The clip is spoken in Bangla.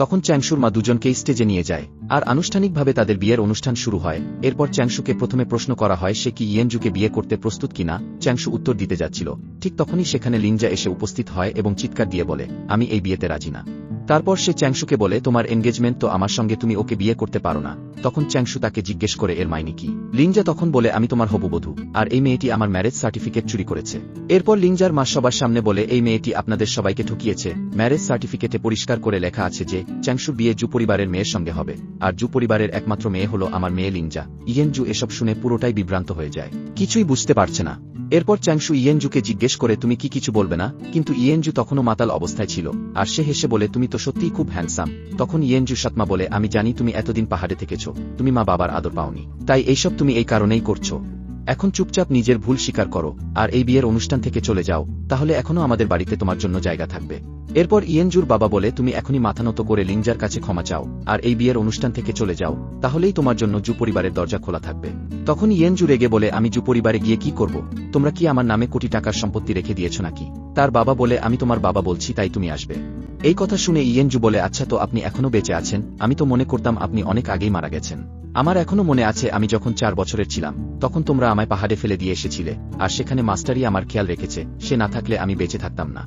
তখন চ্যাংশুর মা দুজনকেই স্টেজে নিয়ে যায় আর আনুষ্ঠানিকভাবে তাদের বিয়ের অনুষ্ঠান শুরু হয়। এরপর চ্যাংশুকে প্রথমে প্রশ্ন করা হয় সে কি ইয়েনজুকে বিয়ে করতে প্রস্তুত কিনা। চ্যাংশু উত্তর দিতে যাচ্ছিল, ঠিক তখনই সেখানে লিংজা এসে উপস্থিত হয় এবং চিৎকার দিয়ে বলে, আমি এই বিয়েতে রাজি না। তারপর সে চ্যাংশুকে বলে, তোমার এনগেজমেন্ট তো আমার সঙ্গে, তুমি ওকে বিয়ে করতে পারো না। তখন চ্যাংশু তাকে জিজ্ঞেস করে এর মাইনে কি। লিংজা তখন বলে, আমি তোমার হবুবধূ, আর এই মেয়েটি আমার ম্যারেজ সার্টিফিকেট চুরি করেছে। এরপর লিংজার মা সবার সামনে বলে, এই মেয়েটি আপনাদের সবাইকে ঠকিয়েছে। ম্যারেজ সার্টিফিকেটে পরিষ্কার করে লেখা আছে যে চ্যাংশুর বিয়ে জু পরিবারের মেয়ের সঙ্গে হবে, আর জু পরিবারের একমাত্র মেয়ে হলো আমার মেয়ে লিংজা। ইয়েনজু এসব শুনে পুরোটাই বিভ্রান্ত হয়ে যায়, কিছুই বুঝতে পারছে না। এরপর চ্যাংশু ইয়েনজুকে জিজ্ঞেস করে, তুমি কি কিছু বলবে না? কিন্তু ইয়েনজু তখনও মাতাল অবস্থায় ছিল, আর সে হেসে বলে, তুমি তো সত্যিই খুব হ্যান্ডসাম। তখন ইয়েনজু সাতমা বলে, আমি জানি তুমি এতদিন পাহাড়ে থেকেছ, তুমি মা বাবার আদর পাওনি, তাই এইসব তুমি এই কারণেই করছো। এখন চুপচাপ নিজের ভুল স্বীকার করো আর এই বিয়ের অনুষ্ঠান থেকে চলে যাও, তাহলে এখনো আমাদের বাড়িতে তোমার জন্য জায়গা থাকবে। এরপর ইয়েনজুর বাবা বলে, তুমি এখনই মাথা নত করে লিংজার কাছে ক্ষমা চাও আর এই বিয়ের অনুষ্ঠান থেকে চলে যাও, তাহলেই তোমার জন্য জু পরিবারের দরজা খোলা থাকবে। তখন ইয়েনজু রেগে বলে, আমি জু পরিবারে গিয়ে কি করব? তোমরা কি আমার নামে কোটি টাকার সম্পত্তি রেখে দিয়েছ নাকি? তার বাবা বলে, আমি তোমার বাবা বলছি, তাই তুমি আসবে। এই কথা শুনে ইয়েনজু বলে, আচ্ছা তো আপনি এখনো বেঁচে আছেন? আমি তো মনে করতাম আপনি অনেক আগেই মারা গেছেন। আমার এখনো মনে আছে আমি যখন 4 বছরের ছিলাম তখন তোমরা আমায় পাহাড়ে ফেলে দিয়ে এসেছিলে, আর সেখানে মাস্টারই আমার খেয়াল রেখেছে, সে না থাকলে আমি বেঁচে থাকতাম না।